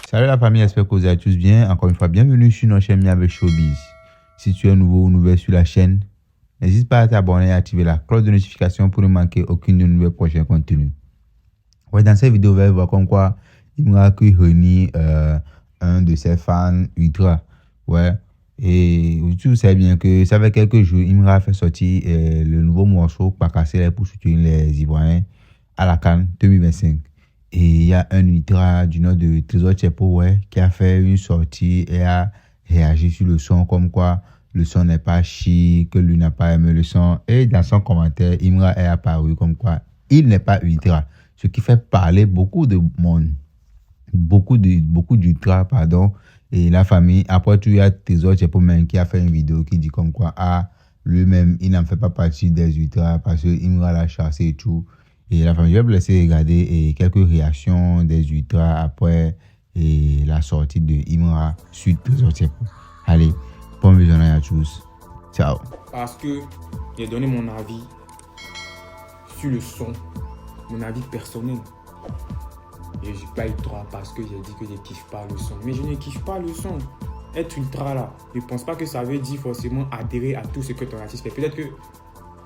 Salut la famille, j'espère que vous allez tous bien. Encore une fois, bienvenue sur notre chaîne avec Showbiz. Si tu es nouveau ou nouvelle sur la chaîne, n'hésite pas à t'abonner et à activer la cloche de notification pour ne manquer aucune de nos nouvelles prochains contenus. Ouais, dans cette vidéo, vous allez voir comme quoi Imra qui réunit un de ses fans ultra. Ouais. Et tu sais bien que ça fait quelques jours, Imra a fait sortir le nouveau morceau Pas casser pour soutenir les Ivoiriens à la CAN 2025. Et il y a un ultra du nom de Trésor Tchepo, ouais, qui a fait une sortie et a réagi sur le son, comme quoi le son n'est pas chic, que lui n'a pas aimé le son. Et dans son commentaire, Imra est apparu comme quoi il n'est pas ultra. Ce qui fait parler beaucoup de monde, beaucoup d'ultra, pardon. Et la famille, après tout, il y a Trésor Tchepo même qui a fait une vidéo qui dit comme quoi, lui-même, il n'en fait pas partie des ultras parce que Imra l'a chassé et tout. Et la famille, je vais vous laisser regarder quelques réactions des ultras après la sortie de Imra suite Trésor Tchepo. Allez, bon visionnage à tous. Ciao. Parce que j'ai donné mon avis sur le son, mon avis personnel. Je ne suis pas ultra parce que j'ai dit que je ne kiffe pas le son. Mais je ne kiffe pas le son. Être ultra là, je ne pense pas que ça veut dire forcément adhérer à tout ce que ton artiste fait.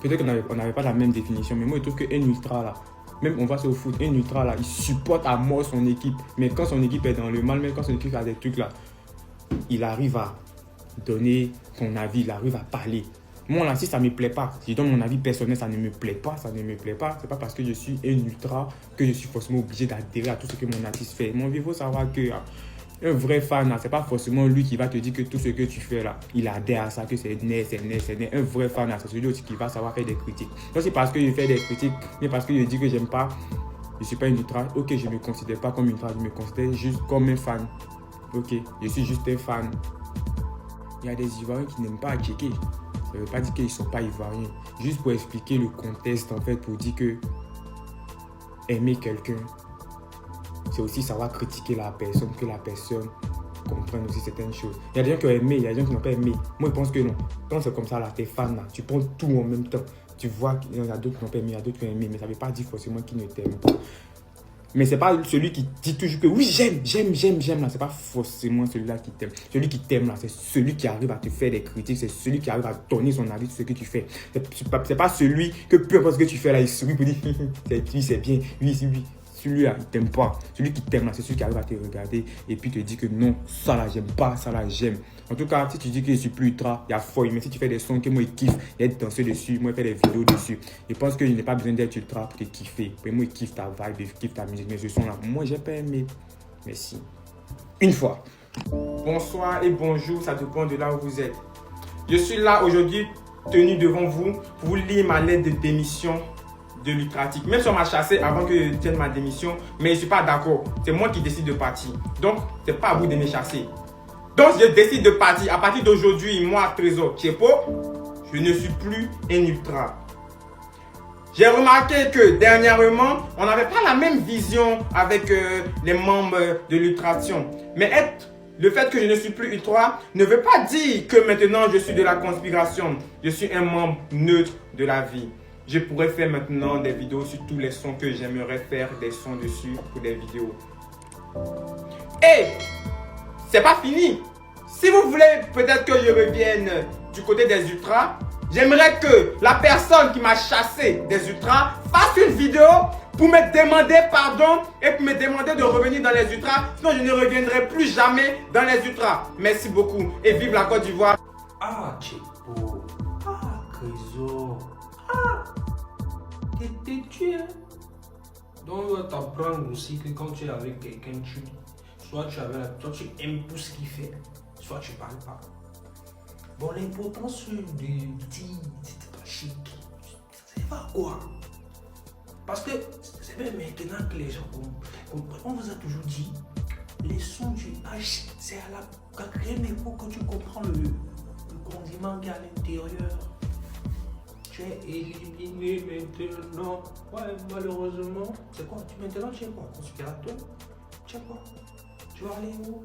Peut-être qu'on n'avait pas la même définition, mais moi je trouve qu'un ultra là, même on va se foot, un ultra là, il supporte à mort son équipe. Mais quand son équipe est dans le mal, même quand son équipe a des trucs là, il arrive à donner son avis, il arrive à parler. Moi là, si ça ne me plaît pas, si je donne mon avis personnel, ça ne me plaît pas, c'est pas parce que je suis un ultra que je suis forcément obligé d'adhérer à tout ce que mon artiste fait. Mon il faut savoir que un vrai fan, c'est pas forcément lui qui va te dire que tout ce que tu fais là, il adhère à ça, que c'est né. Un vrai fan, c'est celui aussi qui va savoir faire des critiques. Donc c'est parce que je fais des critiques, mais parce que je dis que j'aime pas, je suis pas un ultra. Ok, je me considère pas comme un ultra, je me considère juste comme un fan. Ok, je suis juste un fan. Il y a des Ivoiriens qui n'aiment pas checker. Ça ne veut pas dire qu'ils ne sont pas Ivoiriens. Juste pour expliquer le contexte, en fait, pour dire que aimer quelqu'un, c'est aussi savoir critiquer la personne, que la personne comprenne aussi certaines choses. Il y a des gens qui ont aimé, il y a des gens qui n'ont pas aimé. Moi, je pense que non. Quand c'est comme ça, là, t'es fan, là, tu prends tout en même temps. Tu vois qu'il y en a d'autres qui n'ont pas aimé, il y a d'autres qui ont aimé, mais ça ne veut pas dire forcément qu'ils ne t'aiment pas. Mais ce n'est pas celui qui dit toujours que oui, j'aime, là. Ce n'est pas forcément celui-là qui t'aime. Celui qui t'aime, là, c'est celui qui arrive à te faire des critiques, c'est celui qui arrive à donner son avis sur ce que tu fais. C'est pas celui que peu importe ce que tu fais, là, il sourit pour dire c'est bien, oui. Celui-là, il t'aime pas. Celui qui t'aime, là, c'est celui qui arrive à te regarder et puis te dit que non, ça là, j'aime pas, ça là, j'aime. En tout cas, si tu dis que je suis plus ultra, il y a folie. Mais si tu fais des sons que moi, je kiffe, et danser dessus, moi, je fais des vidéos dessus. Je pense que je n'ai pas besoin d'être ultra pour te kiffer. Mais moi, je kiffe ta vibe, je kiffe ta musique. Mais ce son là, moi, j'ai pas aimé. Merci. Une fois. Bonsoir et bonjour, ça dépend de là où vous êtes. Je suis là aujourd'hui, tenu devant vous, pour vous lire ma lettre de démission de Lutratic. Même si on m'a chassé avant que je tienne ma démission, mais je ne suis pas d'accord. C'est moi qui décide de partir. Donc, ce n'est pas à vous de me chasser. Donc, je décide de partir. À partir d'aujourd'hui, moi, Trésor Tchepo, je ne suis plus un ultra. J'ai remarqué que dernièrement, on n'avait pas la même vision avec les membres de l'ultration. Mais le fait que je ne suis plus ultra ne veut pas dire que maintenant je suis de la conspiration. Je suis un membre neutre de la vie. Je pourrais faire maintenant des vidéos sur tous les sons que j'aimerais faire des sons dessus pour des vidéos. Et c'est pas fini. Si vous voulez peut-être que je revienne du côté des ultras, j'aimerais que la personne qui m'a chassé des ultras fasse une vidéo pour me demander pardon et pour me demander de revenir dans les ultras. Sinon, je ne reviendrai plus jamais dans les ultras. Merci beaucoup et vive la Côte d'Ivoire. Ah, Tchepo. Ah, Trésor. T'es tué. Donc, on va t'apprendre aussi que quand tu es avec quelqu'un, soit tu aimes tout ce qu'il fait, soit tu parles pas. Bon, l'importance de dire c'était pas chic, c'est pas quoi. Parce que c'est même maintenant que les gens comprennent. On vous a toujours dit, les sons du H, c'est à la quatrième époque que tu comprends le condiment qu'il y a à l'intérieur. Tu es éliminé maintenant. Ouais, malheureusement. C'est quoi? Maintenant, tu es quoi? Conspirateur? Tu es quoi? Tu vas aller où?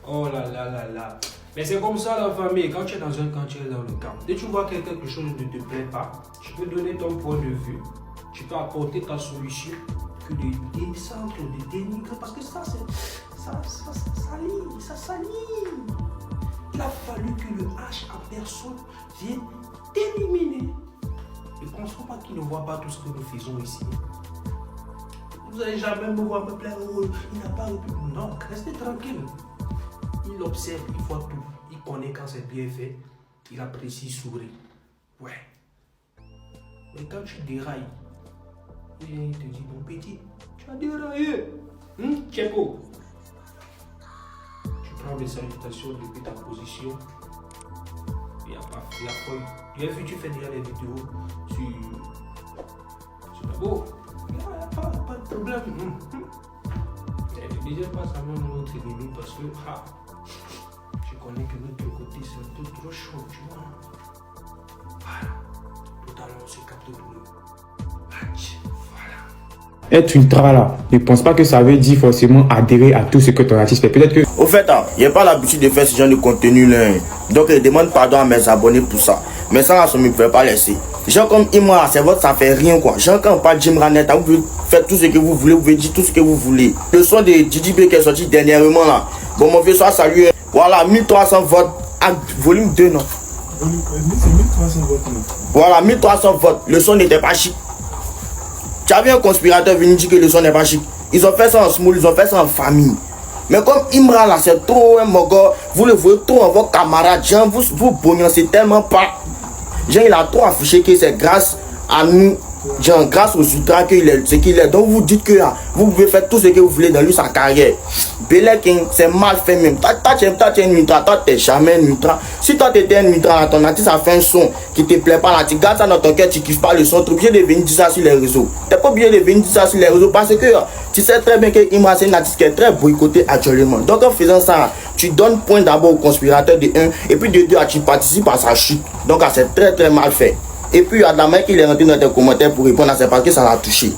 Oh là là là là. Mais c'est comme ça la famille. Quand tu es dans un camp, tu es dans le camp. Dès que tu vois que quelque chose ne te plaît pas, tu peux donner ton point de vue. Tu peux apporter ta solution que de descendre, de dénigrer. Parce que ça, ça salit. Il a fallu que le H à personne vienne t'éliminer. Ne pensons pas qu'il ne voit pas tout ce que nous faisons ici. Vous n'allez jamais me voir me plaindre. Oh, il n'a pas répondu. Non, restez tranquille. Il observe, il voit tout. Il connaît quand c'est bien fait. Il apprécie, il sourit. Ouais. Mais quand tu dérailles, il te dit, mon petit, tu as déraillé. Tchepo. Tu prends les salutations depuis ta position. Il n'y a pas la folle. J'ai vu, tu fais déjà des vidéos sur la beau. Il n'y a pas de problème. Ne déjà pas ça même notre ennemi parce que je connais que notre côté c'est un peu trop chaud, tu vois. Voilà. Tout à l'heure on se capte tout le match. Voilà. Être ultra là, ne pense pas que ça veut dire forcément adhérer à tout ce que ton artiste fait. Peut-être que... Au fait, il n'y a pas l'habitude de faire ce genre de contenu là. Donc je demande pardon à mes abonnés pour ça. Mais ça, ça ne me pouvait pas laisser. Genre comme Imra, c'est votre, ça fait rien quoi. Genre quand on parle d'Imra Net, vous pouvez faire tout ce que vous voulez, vous pouvez dire tout ce que vous voulez. Le son de Didi B qui est sorti dernièrement là. Bon, mon vieux soir, salut. Voilà, 1300 votes. Volume 2, non? C'est 1300 votes. Voilà, 1300 votes. Le son n'était pas chic. Tu avais un conspirateur venu dire que le son n'est pas chic. Ils ont fait ça en small, ils ont fait ça en famille. Mais comme Imra là, c'est trop un mogol, vous le voyez trop en vos camarades, genre vous bognancez tellement pas. Genre il a trop affiché que c'est grâce à nous, genre grâce aux ultras qu'il est ce qu'il est. Donc vous dites que vous pouvez faire tout ce que vous voulez dans lui sa carrière. Beleking, c'est mal fait même. Toi tu es un ultra, toi t'es jamais un ultra. Si toi t'étais un ultra, ton artiste a fait un son qui te plaît pas là, tu gardes ça dans ton cœur, tu kiffes pas le son, tu es obligé de venir dire ça sur les réseaux. T'es pas obligé de venir dire ça sur les réseaux parce que tu sais très bien que Imra c'est un artiste qui est très boycotté actuellement. Donc en faisant ça, tu donnes point d'abord au conspirateur de 1 et puis de 2 tu participes à sa chute. Donc c'est très très mal fait. Et puis il y a de la main qui est rentré dans tes commentaires pour répondre à ça parce que ça l'a touché.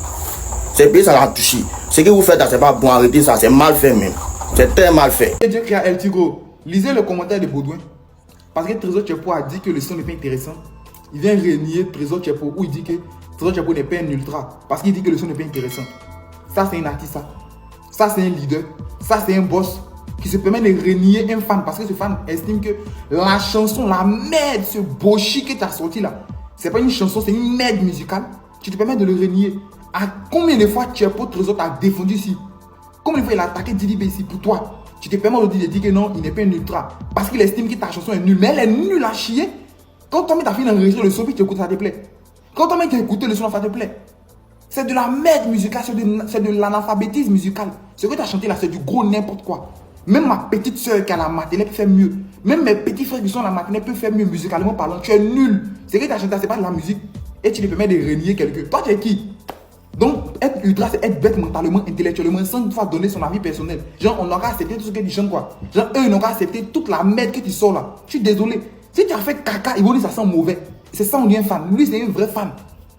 C'est bien ça l'a touché. Ce que vous faites là, c'est pas bon, arrêtez ça, c'est mal fait même. C'est très mal fait. Dieu créa El Tigo. Lisez le commentaire de Baudouin. Parce que Trésor Tchepo a dit que le son n'est pas intéressant. Il vient renier Trésor Tchepo où il dit que Trésor Tchepo n'est pas un ultra. Parce qu'il dit que le son n'est pas intéressant. Ça, c'est un artiste, ça. Ça, c'est un leader. Ça, c'est un boss qui se permet de renier un fan. Parce que ce fan estime que la chanson, la merde, ce boshi que tu as sorti là, c'est pas une chanson, c'est une merde musicale. Tu te permets de le renier. À combien de fois Tchepo Trésor t'a défendu ici? Combien de fois il a attaqué Didi B ici pour toi? Tu te permets de dire que non, il n'est pas un ultra. Parce qu'il estime que ta chanson est nulle. Mais elle est nulle à chier. Quand toi-même t'as fini d'enregistrer le son, puis tu écoutes, ça te plaît. Quand toi-même t'as écouté le son, ça te plaît. C'est de la merde musicale, c'est de l'analphabétisme musical. Ce que tu as chanté là, c'est du gros n'importe quoi. Même ma petite soeur qui a la matinée peut faire mieux. Même mes petits frères qui sont à la matinée peuvent faire mieux musicalement parlant. Tu es nul. Ce que tu as chanté, c'est pas de la musique. Et tu te permets de renier quelqu'un. Toi, tu es qui? Donc, être ultra, c'est être bête mentalement, intellectuellement, sans pouvoir donner son avis personnel. Genre, on aura accepté tout ce que tu chantes, quoi. Genre, eux, ils n'auront accepté toute la merde que tu sors là. Je suis désolé. Si tu as fait caca, ils vont dire que ça sent mauvais. C'est ça, on dit un fan. Lui, c'est un vrai fan.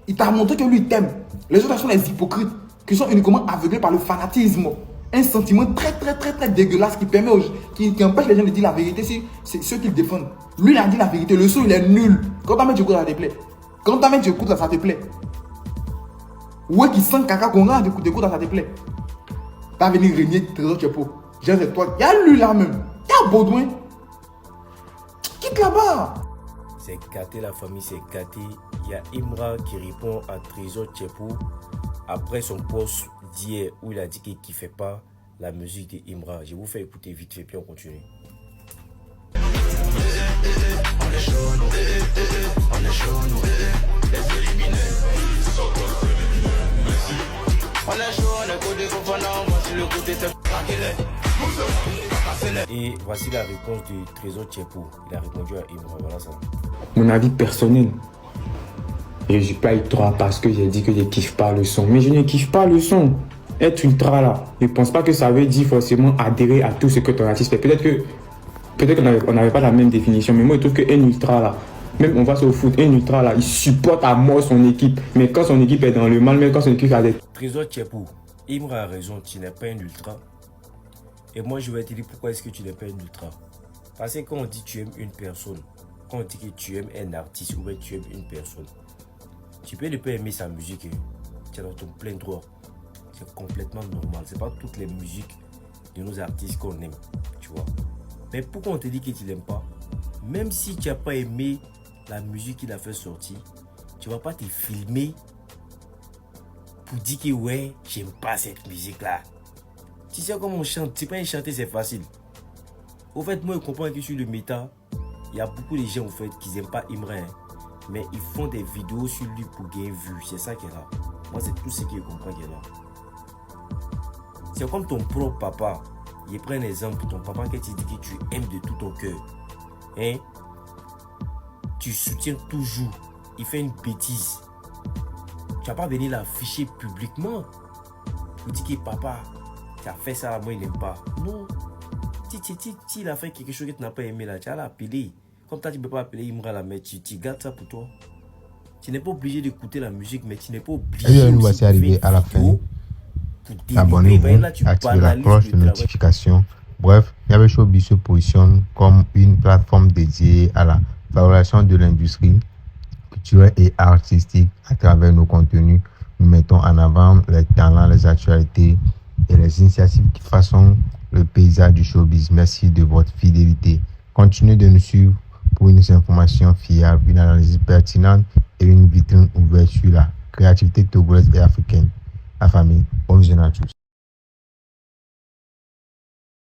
Il t'a montré que lui, il t'aime. Les autres sont les hypocrites, qui sont uniquement aveuglés par le fanatisme. Un sentiment très, très, très, très dégueulasse qui permet qui empêche les gens de dire la vérité si c'est ceux qu'ils défendent. Lui, il a dit la vérité. Le son, il est nul. Quand tu écoutes, ça te plaît. Quand tu écoutes, ça te plaît. Ouais, qui sent caca qu'on a de coups ça te plaît. T'as venu régner Trésor Tchepo. J'ai c'est toi. Il y a lui là même. Il y a Baudouin. Quitte là-bas. C'est gâté, la famille, c'est gâté. Il y a Imra qui répond à Trésor Tchepo après son post d'hier où il a dit qu'il ne kiffait pas la musique de Imra. Je vous fais écouter vite fait puis on continue. On est chaud, on est chaud, les éliminés. On est chaud, on est côté confondant, voici le côté Et voici la réponse du Trésor Tchepo. Il a répondu à Imra, voilà ça. Mon avis personnel. Et je pas ultra parce que j'ai dit que je kiffe pas le son. Mais je ne kiffe pas le son. Être ultra là, ne pense pas que ça veut dire forcément adhérer à tout ce que ton artiste fait. Peut-être qu'on n'avait pas la même définition. Mais moi, je trouve qu'un ultra là, même on va sur le foot, un ultra là, il supporte à mort son équipe. Mais quand son équipe est dans le mal, même quand son équipe a des... Trésor Tchepo, Imra a raison, tu n'es pas un ultra. Et moi, je vais te dire pourquoi est-ce que tu n'es pas un ultra. Parce que quand on dit que tu aimes une personne, quand on dit que tu aimes un artiste ou bien tu aimes une personne, tu peux ne pas aimer sa musique. Tu es dans ton plein droit. C'est complètement normal. Ce n'est pas toutes les musiques de de nos artistes qu'on aime, tu vois. Mais pourquoi on te dit que tu l'aimes pas? Même si tu n'as pas aimé la musique qu'il a fait sortir, tu vas pas te filmer pour dire que ouais, j'aime pas cette musique-là. Tu sais comment on chante, c'est pas un chanter, c'est facile. Au fait, moi, je comprends que sur le méta, il y a beaucoup de gens, au fait, qui n'aiment pas Imra, hein, mais ils font des vidéos sur lui pour gagner vue. C'est ça qui est là. Moi, c'est tout ce que je comprends qui est là. C'est comme ton propre papa. Il prend un exemple pour ton papa qui te dit que tu aimes de tout ton cœur. Hein? Tu soutiens toujours. Il fait une bêtise. Tu vas pas venir l'afficher publiquement pour dire que papa, tu as fait ça, moi il n'aime pas. Non. Si il a fait quelque chose que tu n'as pas aimé là, tu vas l'appeler. Comme toi, tu ne peux pas appeler Imra là, mais tu gardes ça pour toi. Tu n'es pas obligé d'écouter la musique, mais tu n'es pas obligé. Et bien, nous voici arrivés à la fin. Abonnez-vous, activez la cloche de notification. Bref, Miabe Showbiz se positionne comme une plateforme dédiée à la valorisation de l'industrie culturelle et artistique. À travers nos contenus, nous mettons en avant les talents, les actualités et les initiatives qui façonnent le paysage du showbiz. Merci de votre fidélité. Continuez de nous suivre pour une information fiable, une analyse pertinente et une vitrine ouverte sur la créativité togolaise et africaine. La famille, bonne journée à tous.